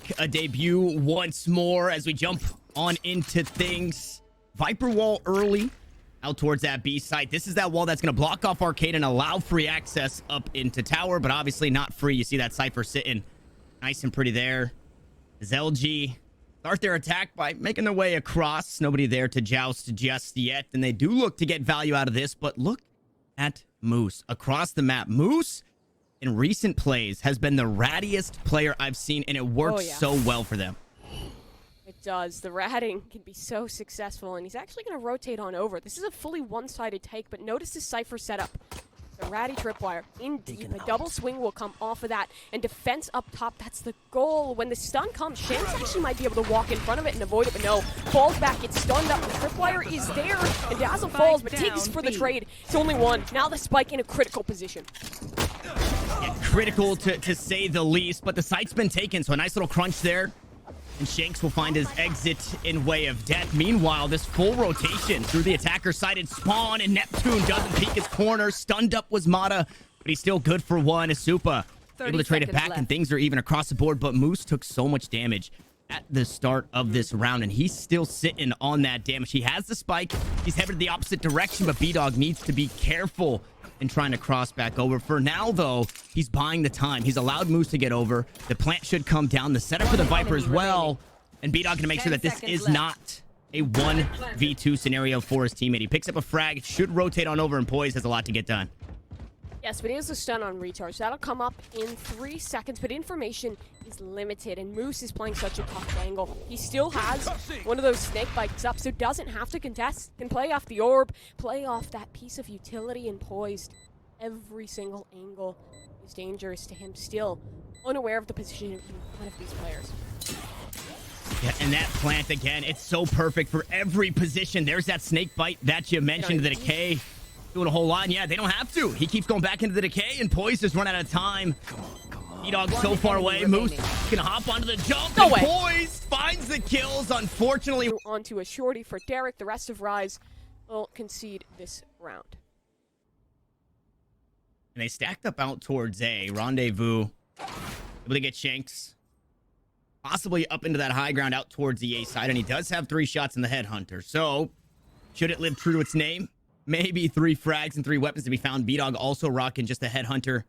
make a debut once more as we jump on into things. Viper wall early out towards that B site. This is that wall that's going to block off Arcade and allow free access up into tower, but obviously not free. You see that Cypher sitting nice and pretty there. As LG start their attack by making their way across. Nobody there to joust just yet, and they do look to get value out of this, but look at Moose across the map. Moose in recent plays has been the rattiest player I've seen, and it works so well for them. It does. The ratting can be so successful, and he's actually going to rotate on over. This is a fully one-sided take, but notice the Cypher setup. The ratty tripwire in deep. A double swing will come off of that, and defense up top, that's the goal. When the stun comes, Shanks actually might be able to walk in front of it and avoid it, but no. Falls back, gets stunned up, the tripwire is there, and Dazzle falls, but takes for the trade. It's only one. Now the spike in a critical position. Yeah, critical to say the least, but the site's been taken, so a nice little crunch there. And Shanks will find his exit in way of death. Meanwhile, this full rotation through the attacker-sided spawn, and Neptune doesn't peek his corner. Stunned up was Mata, but he's still good for one. Asupa able to trade it back, and things are even across the board, but Moose took so much damage at the start of this round, and he's still sitting on that damage. He has the spike. He's headed the opposite direction, but B-Dog needs to be careful in trying to cross back over. For now, though, he's buying the time. He's allowed Moose to get over. The plant should come down. The setup for the Viper as well. And B-Dog going to make sure that this is not a 1v2 scenario for his teammate. He picks up a frag, should rotate on over, and Poise has a lot to get done. Yes, but he has a stun on recharge. That'll come up in 3 seconds, but information is limited, and Moose is playing such a tough angle. He still has one of those snake bikes up, so doesn't have to contest. Can play off the orb, play off that piece of utility, and Poised. Every single angle is dangerous to him, still unaware of the position of one of these players. Yeah, and that plant, again, it's so perfect for every position. There's that snake bite that you mentioned, the decay. Doing a whole lot, and yeah, they don't have to. He keeps going back into the decay, and Poise just run out of time. B-Dog so far away. Moose gonna hop onto the jump, and Poise finds the kills, unfortunately. Onto a shorty for Derek. The rest of Rise will concede this round. And they stacked up out towards A. Rendezvous. Able to get Shanks possibly up into that high ground out towards the A side, and he does have 3 shots in the Headhunter. So, should it live true to its name? Maybe 3 frags and 3 weapons to be found. B-Dog also rocking just a Headhunter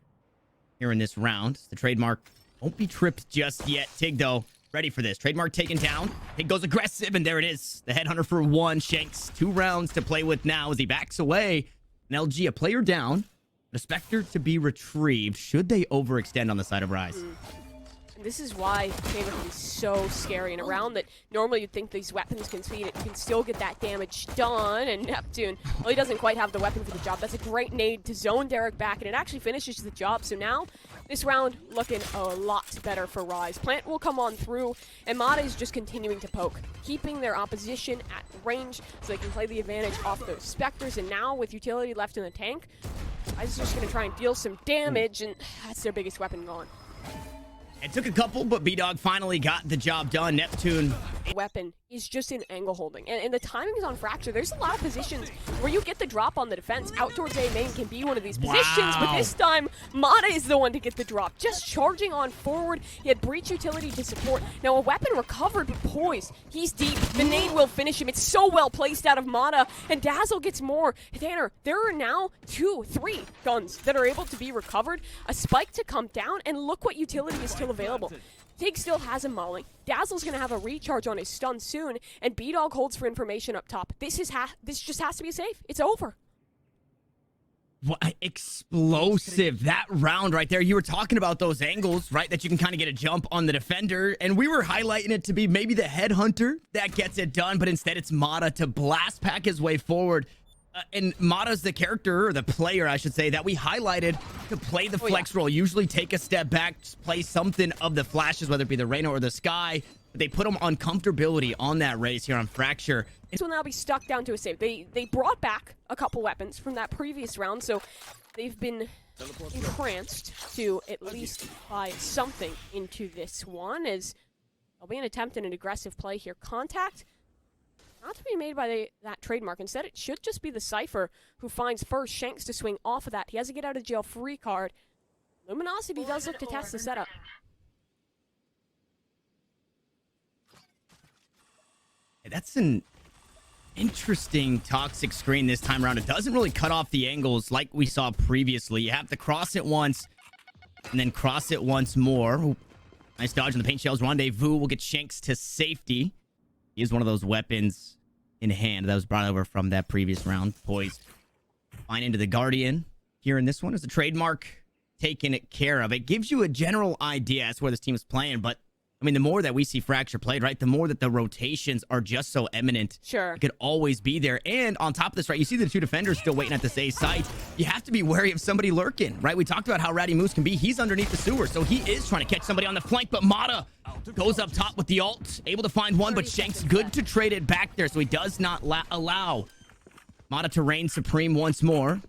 here in this round. The trademark won't be tripped just yet. Tig, though, ready for this. Trademark taken down. Tig goes aggressive, and there it is. The Headhunter for 1. Shanks 2 rounds to play with now as he backs away. An LG, a player down. The Spectre to be retrieved. Should they overextend on the side of Rise? This is why Favorite can be so scary. In a round that normally you'd think these weapons can speed, it can still get that damage done. And Neptune, well, he doesn't quite have the weapon for the job. That's a great nade to zone Derek back, and it actually finishes the job. So now, this round looking a lot better for Rise. Plant will come on through, and Mata is just continuing to poke, keeping their opposition at range so they can play the advantage off those Spectres. And now, with utility left in the tank, Rise is just going to try and deal some damage, and that's their biggest weapon gone. It took a couple, but B-Dog finally got the job done. Neptune. Weapon is just in angle holding. And the timing is on Fracture. There's a lot of positions where you get the drop on the defense. Out towards A main can be one of these positions, but this time, Mata is the one to get the drop. Just charging on forward. He had breach utility to support. Now a weapon recovered, but Poise, he's deep. The nade will finish him. It's so well placed out of Mata, and Dazzle gets more. Tanner, there are now 2, 3 guns that are able to be recovered. A spike to come down, and look what utility is still available. Tig still has him mauling. Dazzle's going to have a recharge on his stun soon, and B-Dog holds for information up top. This just has to be safe. It's over. What explosive that round right there. You were talking about those angles, right? That you can kind of get a jump on the defender, and we were highlighting it to be maybe the Headhunter that gets it done, but instead it's Mata to blast pack his way forward. And Mata's the character, or the player, I should say, that we highlighted to play the flex role. Usually take a step back, play something of the flashes, whether it be the Reyna or the Sky. But they put him on comfortability on that race here on Fracture. This will now be stuck down to a save. They brought back a couple weapons from that previous round, so they've been entranced to at least buy something into this one, as there'll be an attempt at an aggressive play here. Contact not to be made by that trademark. Instead, it should just be the Cypher who finds first Shanks to swing off of that. He has a get out of jail free card. Luminosity does look to test the setup. That's an interesting toxic screen this time around. It doesn't really cut off the angles like we saw previously. You have to cross it once and then cross it once more. Ooh, nice dodge on the paint shells. Rendezvous will get Shanks to safety. He is one of those weapons in hand that was brought over from that previous round. Poised. Fine into the Guardian. Here in this one is a trademark taken care of. It gives you a general idea as to where this team is playing, but I mean, the more that we see Fracture played, right, the more that the rotations are just so eminent. Sure. It could always be there. And on top of this, right, you see the two defenders still waiting at this A site. You have to be wary of somebody lurking, right? We talked about how Ratty Moose can be. He's underneath the sewer, so he is trying to catch somebody on the flank, but Mata goes up top with the ult, able to find one, but Shanks good to trade it back there, so he does not allow Mata to reign supreme once more.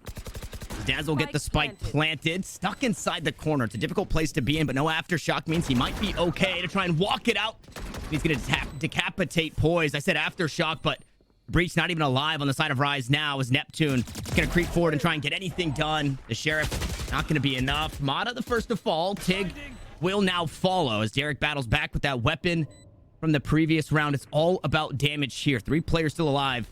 Dazzle get the spike planted, stuck inside the corner. It's a difficult place to be in, but no aftershock means he might be okay to try and walk it out. He's going to decapitate Poise. I said aftershock, but Breach not even alive on the side of Rise now as Neptune going to creep forward and try and get anything done. The Sheriff not going to be enough. Mata the first to fall. Tig will now follow as Derek battles back with that weapon from the previous round. It's all about damage here. 3 players still alive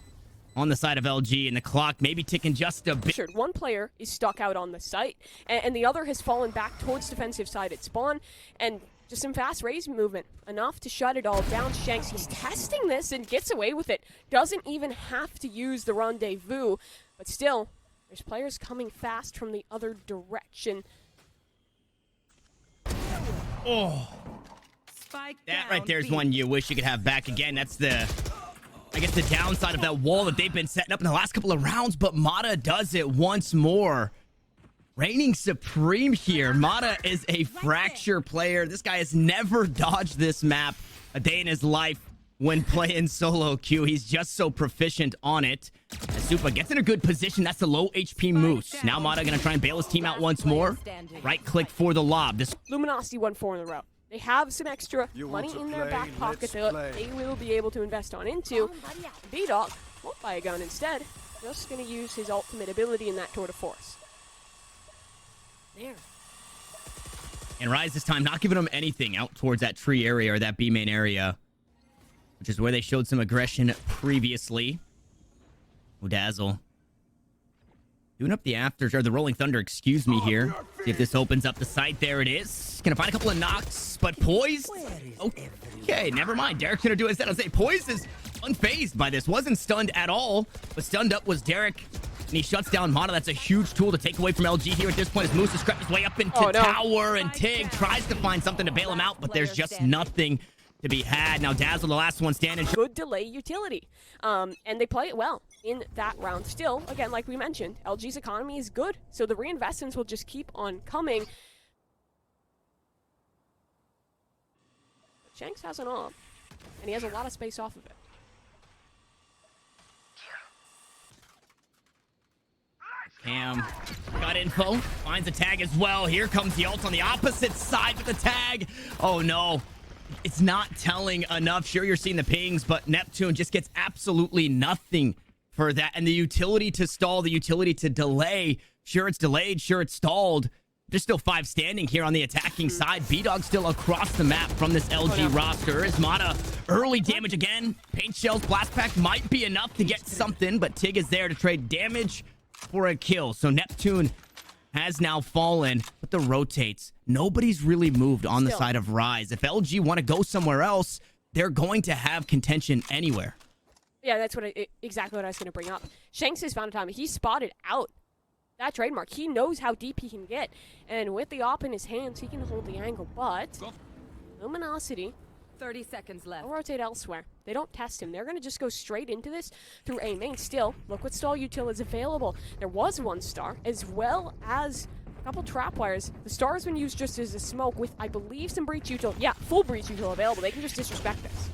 on the side of LG, and the clock maybe ticking just a bit. One player is stuck out on the site, and the other has fallen back towards defensive side at spawn, and just some fast raise movement, enough to shut it all down. Shanks, he's testing this and gets away with it. Doesn't even have to use the rendezvous, but still, there's players coming fast from the other direction. Oh, that right there is one you wish you could have back again. That's the, I guess, the downside of that wall that they've been setting up in the last couple of rounds, but Mata does it once more. Reigning supreme here. Mata is a Fracture player. This guy has never dodged this map a day in his life when playing solo queue. He's just so proficient on it. As Supa gets in a good position. That's the low HP Moose. Now Mata going to try and bail his team out once more. Right click for the lob. This Luminosity won 4 in a row. They have some extra money in their back pocket that they will be able to invest on into. B-Dog won't buy a gun instead. Just going to use his ultimate ability in that tour de force. There. And Rise this time not giving them anything out towards that tree area or that B main area, which is where they showed some aggression previously. Dazzle doing up the afters, or the Rolling Thunder, excuse me, here. See if this opens up the site. There it is. Gonna find a couple of knocks, but Poise. Okay, never mind. Derek's gonna do it instead. I'll say Poise is unfazed by this. Wasn't stunned at all, but stunned up was Derek. And he shuts down Mata. That's a huge tool to take away from LG here at this point as Moose has crept his way up into tower, and Tig tries to find something to bail him out, but there's just nothing to be had. Now Dazzle, the last one standing. Good delay utility. And they play it well in that round. Still, again, like we mentioned, LG's economy is good, so the reinvestments will just keep on coming. Shanks has an off, and he has a lot of space off of it. Cam got info, finds a tag as well. Here comes the ult on the opposite side with the tag. Oh no, it's not telling enough. Sure, you're seeing the pings, but Neptune just gets absolutely nothing for that. And the utility to stall, the utility to delay. Sure, it's delayed. Sure, it's stalled. There's still 5 standing here on the attacking side. B-Dog still across the map from this LG roster. Is Mata early damage again? Paint shells, blast pack might be enough to get something, but Tig is there to trade damage for a kill. So Neptune has now fallen, but the rotates. Nobody's really moved on the side of Rise. If LG want to go somewhere else, they're going to have contention anywhere. Yeah, that's exactly what I was going to bring up. Shanks has found a time. He spotted out that trademark. He knows how deep he can get, and with the op in his hands, he can hold the angle. But Luminosity, 30 seconds left. They'll rotate elsewhere. They don't test him. They're going to just go straight into this through A main. Still, look what stall util is available. There was 1 star, as well as a couple trapwires. The star has been used just as a smoke with, I believe, some breach util. Yeah, full breach util available. They can just disrespect this.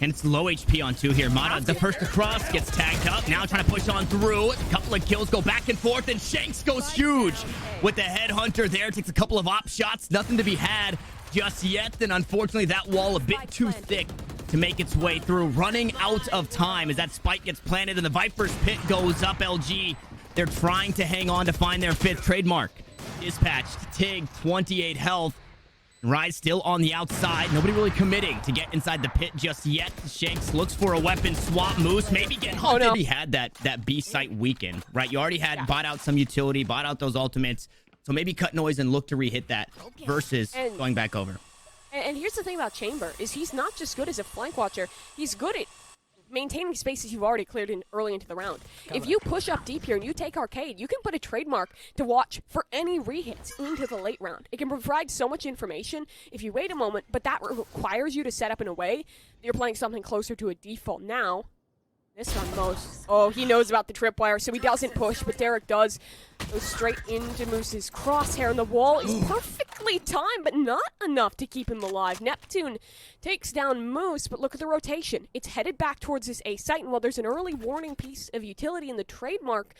And it's low HP on 2 here. Mata, the first across, gets tagged up. Now trying to push on through. A couple of kills go back and forth, and Shanks goes huge with the headhunter there. Takes a couple of op shots. Nothing to be had just yet. And unfortunately, that wall a bit too thick to make its way through. Running out of time as that spike gets planted and the Viper's pit goes up. LG, they're trying to hang on to find their 5th trademark. Dispatched. Tig, 28 health. Rise still on the outside. Nobody really committing to get inside the pit just yet. Shanks looks for a weapon swap. Moose maybe getting hunted. He had that B site weakened, right? You already had bought out some utility, bought out those ultimates. So maybe cut noise and look to re-hit that versus going back over. And here's the thing about Chamber, is he's not just good as a flank watcher. He's good at maintaining spaces you've already cleared in early into the round. If you push up deep here and you take Arcade, you can put a trademark to watch for any rehits into the late round. It can provide so much information if you wait a moment, but that requires you to set up in a way that you're playing something closer to a default. Now, this one, Moose. Oh, he knows about the tripwire, so he doesn't push, but Derek does. Goes straight into Moose's crosshair, and the wall is perfectly timed, but not enough to keep him alive. Neptune takes down Moose, but look at the rotation. It's headed back towards this A site, and while there's an early warning piece of utility in the trademark,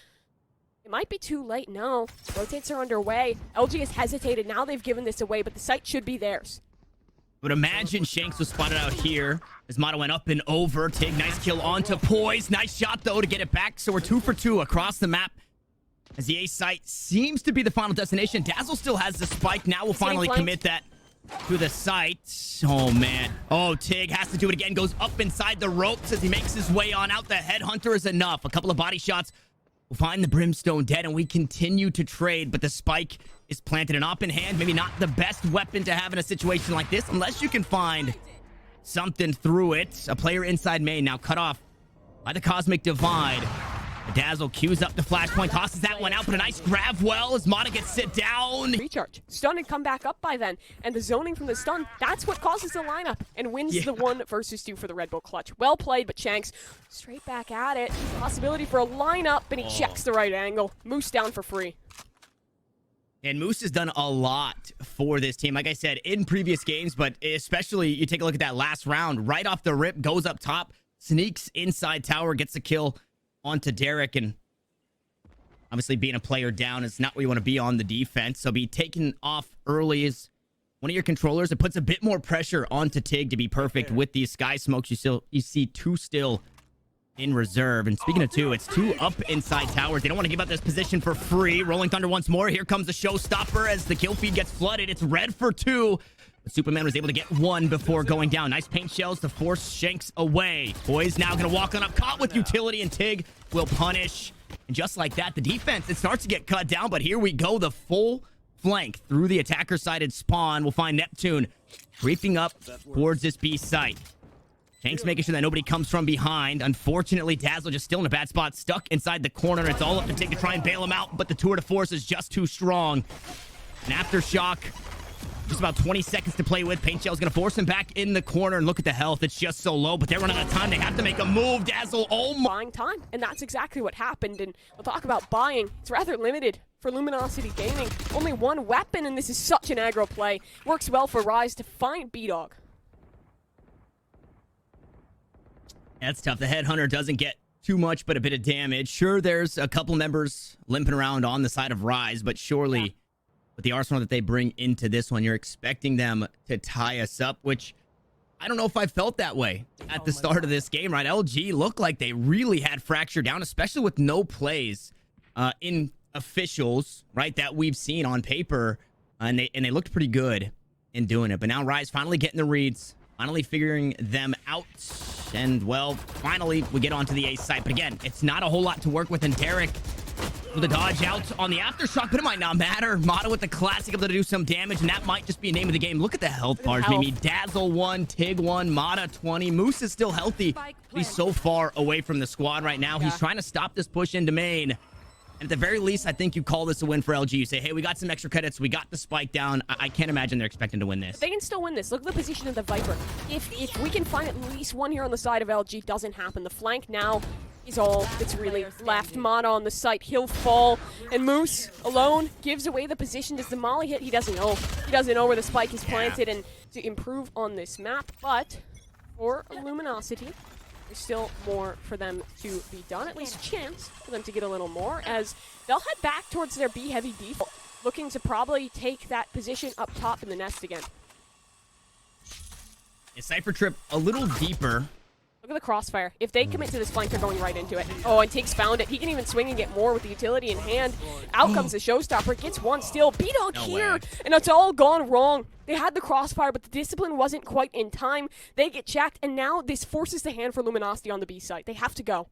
it might be too late now. Rotates are underway. LG has hesitated. Now they've given this away, but the site should be theirs. But imagine Shanks was spotted out here as Mata went up and over. Tig, nice kill onto Poise. Nice shot, though, to get it back. So we're 2 for 2 across the map as the A site seems to be the final destination. Dazzle still has the spike. Now we'll finally commit that to the site. Oh, man. Oh, Tig has to do it again. Goes up inside the ropes as he makes his way on out. The headhunter is enough. A couple of body shots will find the Brimstone dead, and we continue to trade, but the spike is planted. An op in hand, maybe not the best weapon to have in a situation like this, unless you can find something through it. A player inside main now cut off by the Cosmic Divide. Dazzle queues up the flashpoint, tosses that one out, but a nice grab well as Mata gets sit down. Recharge. Stun and come back up by then. And the zoning from the stun, that's what causes the lineup and wins the 1 versus 2 for the Red Bull clutch. Well played, but Shanks straight back at it. Possibility for a lineup, and he checks the right angle. Moose down for free. And Moose has done a lot for this team, like I said, in previous games, but especially you take a look at that last round. Right off the rip, goes up top, sneaks inside tower, gets the kill onto Derek, and obviously being a player down is not where you want to be on the defense. So be taken off early as one of your controllers. It puts a bit more pressure onto Tig to be perfect with these sky smokes. You see 2 still in reserve. And speaking of 2, it's 2 up inside towers. They don't want to give up this position for free. Rolling Thunder once more. Here comes the showstopper as the kill feed gets flooded. It's red for 2. But Superman was able to get 1 before going down. Nice paint shells to force Shanks away. Boys now going to walk on up, caught with utility, and Tig will punish. And just like that, the defense, it starts to get cut down, but here we go. The full flank through the attacker-sided spawn. We'll find Neptune creeping up towards this B site. Shanks making sure that nobody comes from behind. Unfortunately, Dazzle just still in a bad spot, stuck inside the corner. It's all up to Tig to try and bail him out, but the tour de force is just too strong. An aftershock. Just about 20 seconds to play with. Paint Shell's going to force him back in the corner. And look at the health. It's just so low, but they're running out of time. They have to make a move. Dazzle, oh my. Buying time, and that's exactly what happened. And we'll talk about buying. It's rather limited for Luminosity Gaming. Only 1 weapon, and this is such an aggro play. Works well for Rise to find B-Dog. That's tough. The Headhunter doesn't get too much, but a bit of damage. Sure, there's a couple members limping around on the side of Rise, but surely with the arsenal that they bring into this one, you're expecting them to tie us up, which I don't know if I felt that way at the start of this game, right? LG looked like they really had Fracture down, especially with no plays in officials, right, that we've seen on paper, and they looked pretty good in doing it. But now Rise finally getting the reads, finally figuring them out, and, well, finally we get onto the A site. But again, it's not a whole lot to work with, and Derek with a dodge out on the aftershock, but it might not matter. Mata with the classic able to do some damage, and that might just be a name of the game. Look at the health bars, Mimi. Dazzle 1, Tig 1, Mata 20. Moose is still healthy. He's so far away from the squad right now. He's trying to stop this push into main. And at the very least, I think you call this a win for LG. You say, hey, we got some extra credits. We got the spike down. I can't imagine they're expecting to win this. They can still win this. Look at the position of the Viper. If we can find at least 1 here on the side of LG, doesn't happen. The flank now is all that's really left. Mata on the site, he'll fall, and Moose alone gives away the position. Does the molly hit? He doesn't know. He doesn't know where the spike is planted, and to improve on this map, but for Luminosity, there's still more for them to be done, at least a chance for them to get a little more, as they'll head back towards their B-heavy default, looking to probably take that position up top in the nest again. A Cypher trip a little deeper. Look at the crossfire. If they commit to this flank, they're going right into it. Oh, and Tig's found it. He can even swing and get more with the utility in hand. Out comes the showstopper. Gets 1 still. B-Dog here. And it's all gone wrong. They had the crossfire, but the discipline wasn't quite in time. They get checked, and now this forces the hand for Luminosity on the B site. They have to go.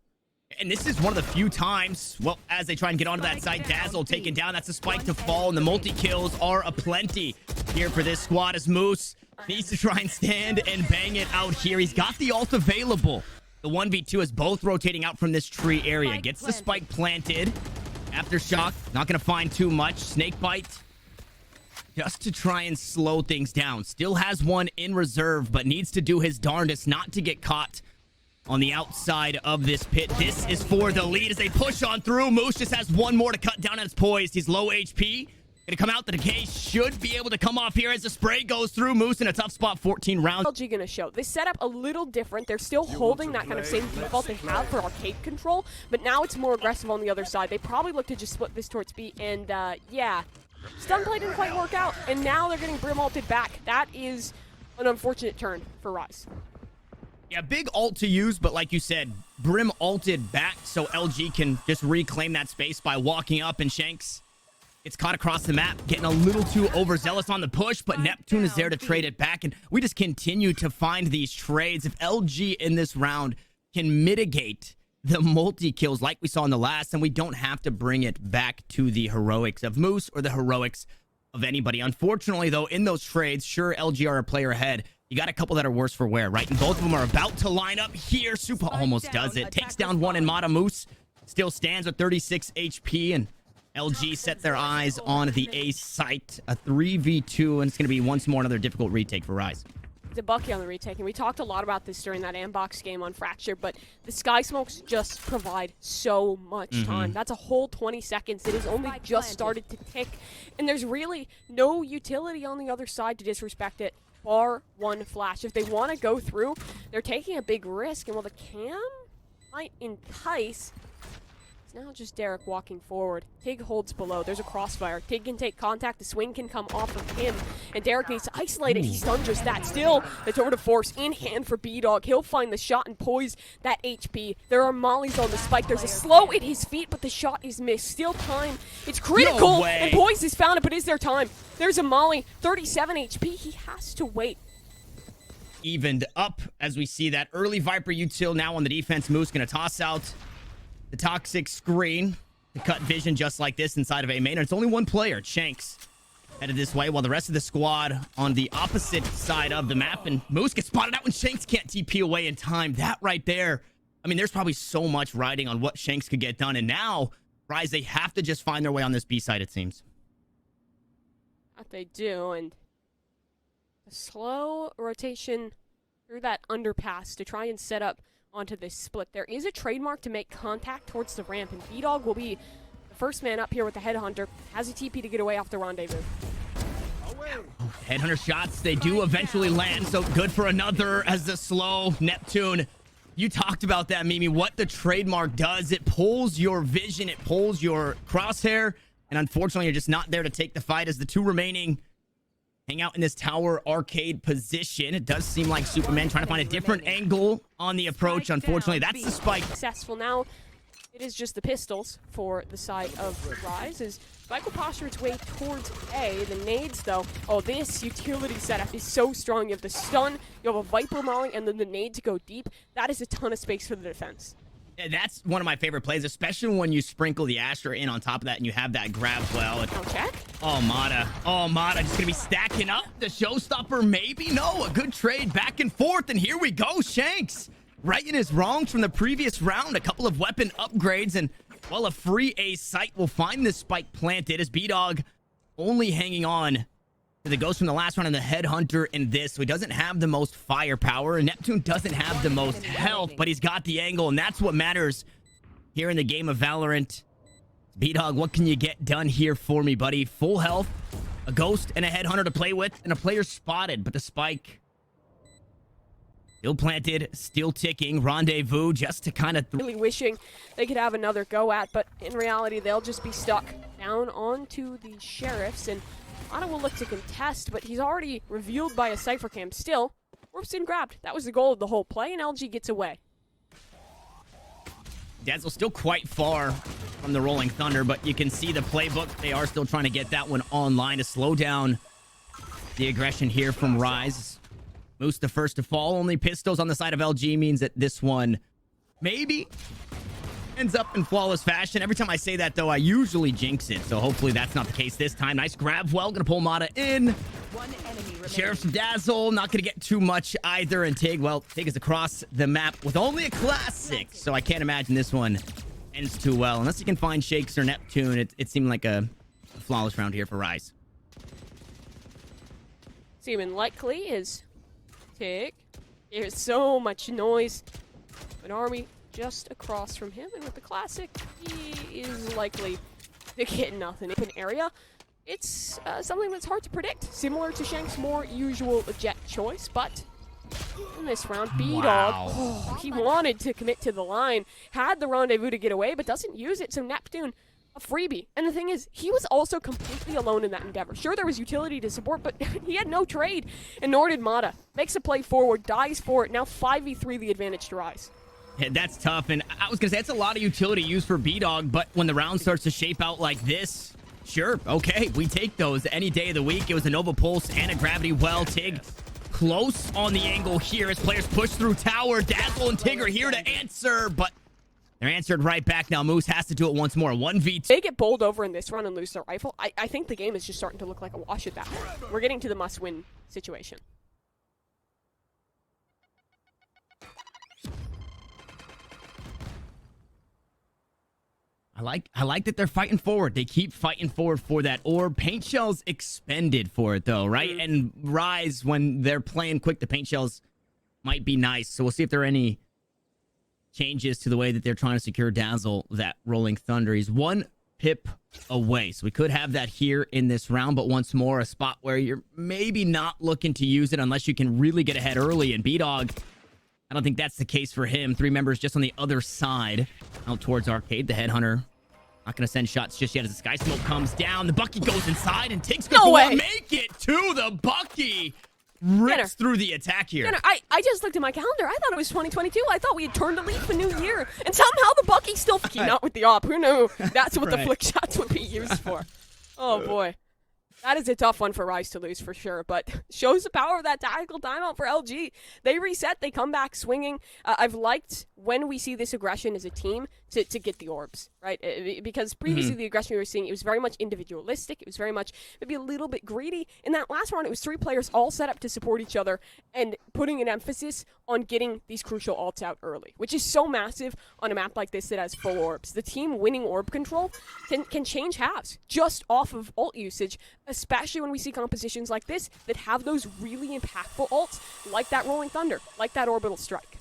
And this is one of the few times, well, as they try and get onto that site, Dazzle taken down. That's a spike to fall, and the multi-kills are aplenty here for this squad as Moose needs to try and stand and bang it out here. He's got the ult available. The 1v2 is both rotating out from this tree area. Gets the spike planted. Aftershock, not going to find too much. Snakebite, just to try and slow things down. Still has one in reserve, but needs to do his darndest not to get caught on the outside of this pit. This is for the lead as they push on through. Moose just has one more to cut down as poised. He's low HP. Gonna come out. The decay should be able to come off here as the spray goes through. Moose in a tough spot, 14 rounds. LG gonna show. This setup a little different. They're still holding that kind of same default they have for arcade control, but now it's more aggressive on the other side. They probably look to just split this towards B, and yeah. Stun play didn't quite work out, and now they're getting Brim ulted back. That is an unfortunate turn for Rise. Yeah, big ult to use, but like you said, Brim ulted back so LG can just reclaim that space by walking up, and Shanks gets caught across the map, getting a little too overzealous on the push, but Neptune is there to trade it back, and we just continue to find these trades. If LG in this round can mitigate the multi-kills like we saw in the last, then we don't have to bring it back to the heroics of Moose or the heroics of anybody. Unfortunately, though, in those trades, sure, LG are a player ahead. You got a couple that are worse for wear, right? And both of them are about to line up here. Supa almost does it. Takes down one, and Mata Moose still stands with 36 HP, and LG set their eyes on the A site. A 3v2, and it's going to be once more another difficult retake for Rise. The Bucky on the retake, and we talked a lot about this during that Ambox game on Fracture, but the Sky Smokes just provide so much time. That's a whole 20 seconds. It has only just started to tick, and there's really no utility on the other side to disrespect it, bar one flash. If they want to go through, they're taking a big risk, and while the cam might entice, it's now just Derek walking forward. Tig holds below. There's a crossfire. Tig can take contact. The swing can come off of him. And Derek needs to isolate it. He's done just that. Still, the tour de force in hand for B-Dog. He'll find the shot and poise that HP. There are mollies on the spike. There's a slow at his feet, but the shot is missed. Still time. It's critical. No way. And poise has found it, but is there time? There's a molly. 37 HP. He has to wait. Evened up as we see that early Viper util now on the defense. Moose going to toss out the toxic screen to cut vision just like this inside of A main. And it's only one player, Shanks, headed this way, while the rest of the squad on the opposite side of the map. And Moose gets spotted out when Shanks can't TP away in time. That right there, I mean, there's probably so much riding on what Shanks could get done. And now, Rise, they have to just find their way on this B side, it seems. That they do, and a slow rotation through that underpass to try and set up onto this split. There is a trademark to make contact towards the ramp, and B-Dog will be the first man up here with the Headhunter. Has a TP to get away off the rendezvous. Headhunter shots, they do eventually land, so good for another as the slow Neptune. You talked about that, Mimi. What the trademark does, it pulls your vision, it pulls your crosshair, and unfortunately you're just not there to take the fight as the two remaining hang out in this tower arcade position. It does seem like Superman trying to find a different angle on the approach. Unfortunately, that's the spike. Successful now. It is just the pistols for the side of Rise as Spike will posture its way towards A. The nades, though. Oh, this utility setup is so strong. You have the stun, you have a Viper molly, and then the nade to go deep. That is a ton of space for the defense. Yeah, that's one of my favorite plays, especially when you sprinkle the Astra in on top of that and you have that grab well. Now check. Oh, Mata. Oh, Mata just going to be stacking up. The showstopper, maybe? No, a good trade back and forth. And here we go, Shanks. Righting his wrongs from the previous round. A couple of weapon upgrades. And, well, a free A site will find this spike planted as B-Dog only hanging on to the ghost from the last round and the Headhunter in this. So he doesn't have the most firepower. Neptune doesn't have the most health, but he's got the angle, and that's what matters here in the game of Valorant. B-Dog, what can you get done here for me, buddy? Full health, a ghost, and a Headhunter to play with, and a player spotted, but the spike still planted, still ticking. Rendezvous just to kind of... Really wishing they could have another go at, but in reality, they'll just be stuck down onto the Sheriffs, and Ana will look to contest, but he's already revealed by a Cypher Cam. Still, Warpston grabbed. That was the goal of the whole play, and LG gets away. Dazzle still quite far from the Rolling Thunder, but you can see the playbook. They are still trying to get that one online to slow down The aggression here from Rise. Moose the first to fall. Only pistols on the side of LG means that this one maybe ends up in flawless fashion. Every time I say that, though, I usually jinx it. So hopefully that's not the case this time. Nice grab. Well, gonna pull Mata in. One enemy remaining. Sheriff's Dazzle. Not gonna get too much either. And Tig, well, Tig is across the map with only a classic. So I can't imagine this one ends too well. Unless you can find Shakes or Neptune, it seemed like a flawless round here for Rise. Seeming likely is Tig. There's so much noise. An army just across from him, and with the classic, he is likely to get nothing. In an area, it's something that's hard to predict. Similar to Shank's more usual jet choice, but in this round, B-Dog, he wanted to commit to the line, had the rendezvous to get away, but doesn't use it, so Neptune, a freebie. And the thing is, he was also completely alone in that endeavor. Sure, there was utility to support, but he had no trade, and nor did Mata. Makes a play forward, dies for it, now 5v3 the advantage to Rise. Yeah, that's tough, and I was gonna say, that's a lot of utility used for B-Dog, but when the round starts to shape out like this, sure, okay, we take those any day of the week. It was a Nova Pulse and a Gravity Well. Tig close on the angle here as players push through tower. Dazzle and Tig are here to answer, but they're answered right back now. Moose has to do it once more. 1v2. They get bowled over in this run and lose their rifle. I think the game is just starting to look like a wash at that point. We're getting to the must-win situation. I like that they're fighting forward. They keep fighting forward for that orb. Paint shells expended for it, though, right? And Rise, when they're playing quick, the paint shells might be nice. So we'll see if there are any changes to the way that they're trying to secure Dazzle, that Rolling Thunder. He's one pip away. So we could have that here in this round, but once more, a spot where you're maybe not looking to use it unless you can really get ahead early. And B-Dog, I don't think that's the case for him. 3 members just on the other side out towards Arcade. The Headhunter not going to send shots just yet as the Sky Smoke comes down. The Bucky goes inside, and Tig's going to make it to the Bucky. Rips through the attack here. I just looked at my calendar. I thought it was 2022. I thought we had turned a leaf a new year. And somehow the Bucky's still not with the op. Who knew that's what the flick shots would be used for? Oh, boy. That is a tough one for Rise to lose for sure, but shows the power of that tactical timeout for LG. They reset, they come back swinging. I've liked when we see this aggression as a team to get the orbs, right? Because previously the aggression we were seeing, it was very much individualistic. It was very much maybe a little bit greedy. In that last round, it was 3 players all set up to support each other and putting an emphasis on getting these crucial ults out early, which is so massive on a map like this that has full orbs. The team winning orb control can change halves just off of ult usage, especially when we see compositions like this that have those really impactful ults, like that Rolling Thunder, like that Orbital Strike.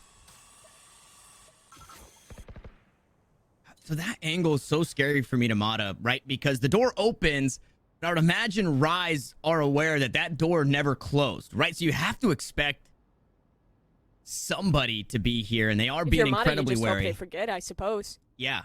So that angle is so scary for me to Mata, right? Because the door opens, but I would imagine Rise are aware that that door never closed, right? So you have to expect somebody to be here, and they are being incredibly wary. Hope they forget, I suppose. Yeah.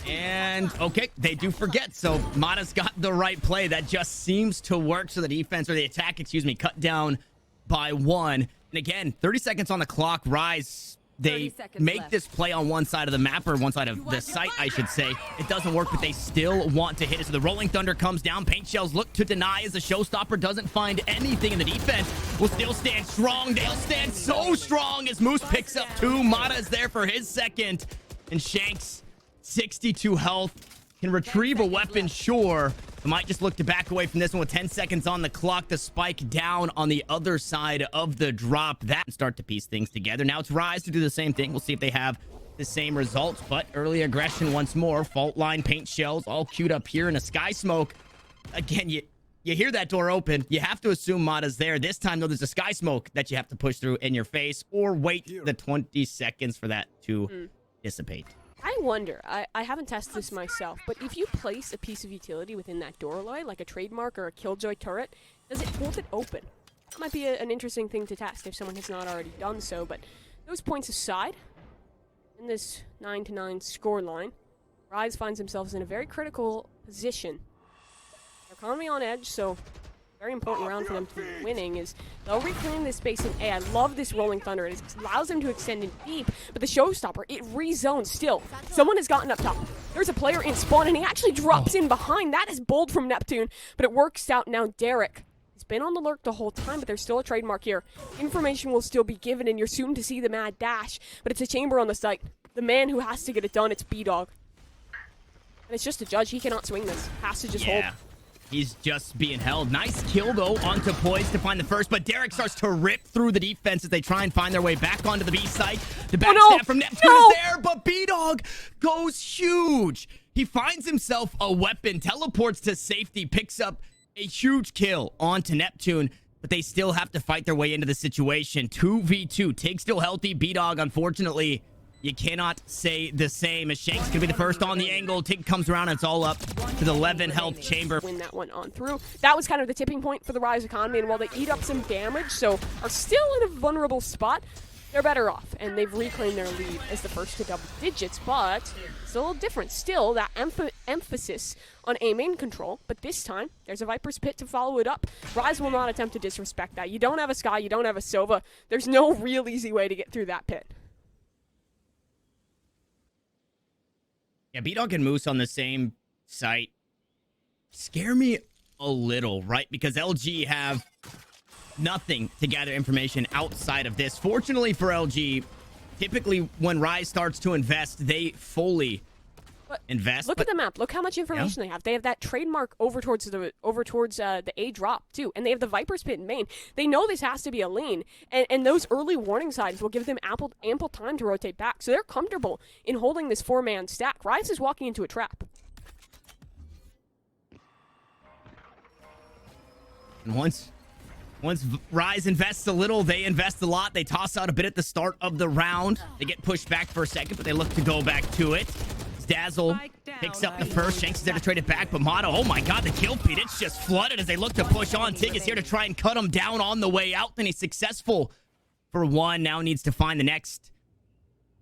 And, okay, they do forget, so Mata's got the right play. That just seems to work, so the defense, or the attack, excuse me, cut down by 1. And again, 30 seconds on the clock. Rise, they make this play on one side of the map, or one side of the site, I should say. It doesn't work, but they still want to hit it. So the Rolling Thunder comes down. Paint shells look to deny as the Showstopper doesn't find anything, and the defense will still stand strong. They'll stand so strong as Moose picks up 2. Mata is there for his second, and Shanks, 62 health, can retrieve a weapon, sure. I might just look to back away from this one with 10 seconds on the clock. The spike down on the other side of the drop. That start to piece things together. Now it's Rise to do the same thing. We'll see if they have the same results, but early aggression once more. Fault line, paint shells, all queued up here in a Sky Smoke. Again, you hear that door open. You have to assume Mata's there. This time, though, there's a Sky Smoke that you have to push through in your face, or wait the 20 seconds for that to dissipate. I wonder, I haven't tested this myself, but if you place a piece of utility within that doorway, like a trademark or a Killjoy turret, does it hold it open? That might be an interesting thing to test if someone has not already done so, but those points aside, in this 9-9 scoreline, Rise finds themselves in a very critical position. Their economy on edge, so very important round for them to be winning is they'll reclaim this space in A. I love this Rolling Thunder. It allows them to extend in deep, but the Showstopper, it rezones still. Someone has gotten up top. There's a player in spawn, and he actually drops in behind. That is bold from Neptune, but it works out now. Derek is been on the lurk the whole time, but there's still a trademark here. Information will still be given, and you're soon to see the mad dash, but it's a chamber on the site. The man who has to get it done, it's B-Dog. And it's just a judge. He cannot swing this. Has to just hold. He's just being held. Nice kill, though, onto Poise to find the first, but Derek starts to rip through the defense as they try and find their way back onto the B site. The backstab from Neptune is there, but B-Dog goes huge. He finds himself a weapon, teleports to safety, picks up a huge kill onto Neptune, but they still have to fight their way into the situation. 2v2. Tig still healthy. B-Dog, unfortunately, you cannot say the same, as Shank's going to be the first on the angle. Tig comes around, and it's all up to the 11 health chamber. Win that one on through. That was kind of the tipping point for the Rise economy, and while they eat up some damage, so are still in a vulnerable spot, they're better off, and they've reclaimed their lead as the first to double digits, but it's a little different. Still, that emphasis on A main control, but this time, there's a Viper's Pit to follow it up. Rise will not attempt to disrespect that. You don't have a Skye, you don't have a Sova. There's no real easy way to get through that pit. Yeah, B-Dog and Moose on the same site scare me a little, right? Because LG have nothing to gather information outside of this. Fortunately for LG, typically when Rise starts to invest, they fully invest. Look at the map. Look how much information they have. They have that trademark over towards the A drop too, and they have the Viper's Pit in main. They know this has to be a lane, and those early warning signs will give them ample time to rotate back. So they're comfortable in holding this 4-man stack. Rise is walking into a trap. And once Rise invests a little, they invest a lot. They toss out a bit at the start of the round. They get pushed back for a second, but they look to go back to it. Dazzle picks up the first. Shanks is there to trade it back, but Mata, oh my god, the kill feed, it's just flooded as they look to push on. Tig is here to try and cut him down on the way out, and he's successful for one. Now needs to find the next.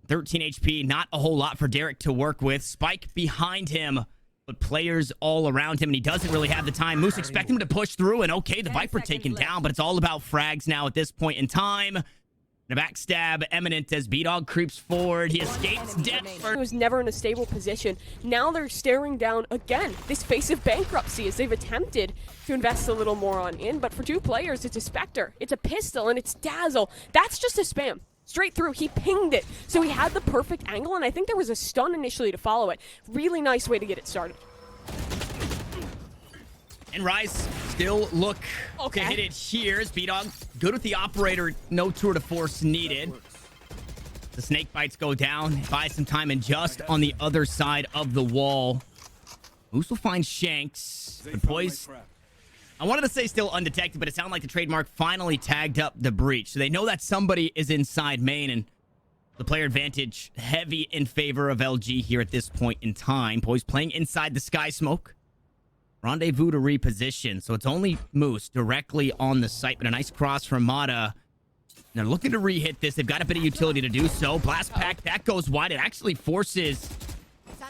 13 HP, not a whole lot for Derek to work with. Spike behind him, but players all around him, and he doesn't really have the time. Moose expect him to push through, and okay, the Viper taken down, but it's all about frags now at this point in time. The backstab imminent as B-Dog creeps forward. He escapes death. He was never in a stable position. Now they're staring down again this face of bankruptcy as they've attempted to invest a little more on in. But for two players, it's a Spectre, it's a pistol, and it's Dazzle. That's just a spam. Straight through. He pinged it. So he had the perfect angle, and I think there was a stun initially to follow it. Really nice way to get it started. And Rise still look to hit it here. B-Dog good with the operator. No tour de force needed. The snake bites go down. Buy some time, and just on the other side of the wall, Moose will find Shanks. But Poise, I wanted to say still undetected, but it sounded like the trademark finally tagged up the breach. So they know that somebody is inside main, and the player advantage heavy in favor of LG here at this point in time. Poise playing inside the Sky Smoke. Rendezvous to reposition, so it's only Moose directly on the site, but a nice cross from Mata. They're looking to re-hit this. They've got a bit of utility to do so. Blast Pack, that goes wide. It actually forces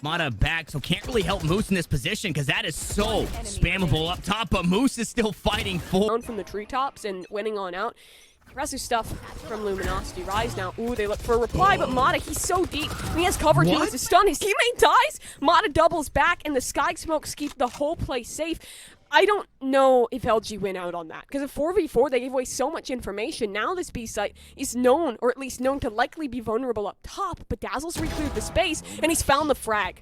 Mata back, so can't really help Moose in this position because that is so spammable up top, but Moose is still fighting for. From the treetops and winning on out. Impressive stuff from Luminosity. Rise now. Ooh, they look for a reply, but Mata, he's so deep. And he has cover too. It's a stun. His teammate dies. Mata doubles back, and the Sky Smokes keep the whole place safe. I don't know if LG win out on that, because of 4v4, they gave away so much information. Now this B site is known, or at least known to likely be vulnerable up top, but Dazzle's recleared the space, and he's found the frag.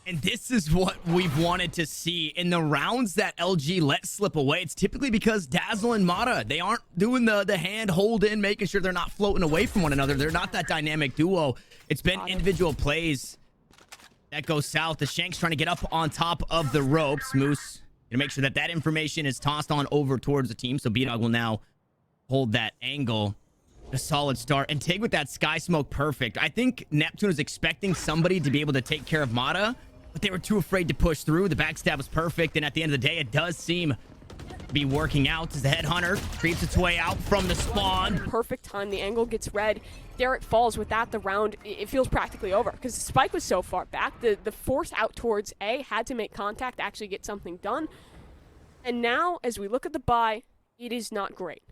And this is what we've wanted to see in the rounds that LG let slip away. It's typically because Dazzle and Mata, they aren't doing the hand hold in, making sure they're not floating away from one another. They're not that dynamic duo. It's been individual plays that go south. The Shanks trying to get up on top of the ropes. Moose gonna make sure that that information is tossed on over towards the team. So B-Dog will now hold that angle. A solid start. And Tig with that Sky Smoke, perfect. I think Neptune was expecting somebody to be able to take care of Mata, but they were too afraid to push through. The backstab was perfect, and at the end of the day, it does seem to be working out as the Headhunter creeps its way out from the spawn. Perfect time. The angle gets red. Derek falls. With that, the round, it feels practically over because the Spike was so far back. The force out towards A had to make contact, actually get something done. And now, as we look at the buy, it is not great.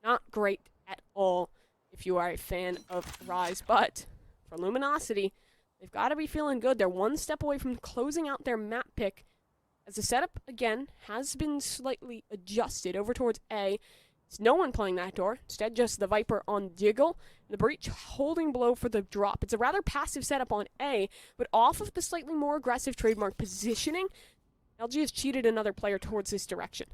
Not great at all if you are a fan of Rise. But for Luminosity, they've got to be feeling good. They're one step away from closing out their map pick as the setup, again, has been slightly adjusted over towards A. There's no one playing that door. Instead, just the Viper on Jiggle. The Breach holding below for the drop. It's a rather passive setup on A, but off of the slightly more aggressive trademark positioning, LG has cheated another player towards this direction.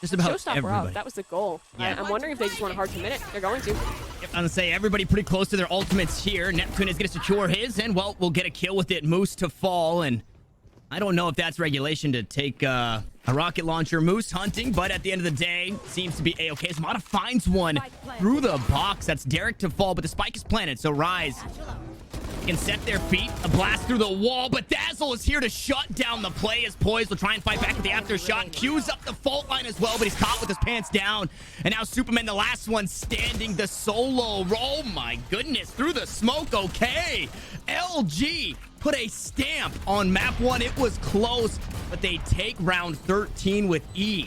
Just about Showstopper everybody. up. That was the goal. Yeah. I'm wondering if they just want to hard commit it. They're going to. Yep, I'm gonna say everybody pretty close to their ultimates here. Neptune is gonna secure his, and well, we'll get a kill with it. Moose to fall, and I don't know if that's regulation to take a rocket launcher moose hunting, but at the end of the day, seems to be a-okay. As Mata finds one through the box. That's Derek to fall, but the spike is planted, so Rise can set their feet, a blast through the wall, but Dazzle is here to shut down the play as Poise will try and fight back with the after shot. Q's up the fault line as well, but he's caught with his pants down. And now Superman, the last one, standing the solo. Oh my goodness, through the smoke, okay. LG put a stamp on map 1. It was close, but they take round 13 with ease.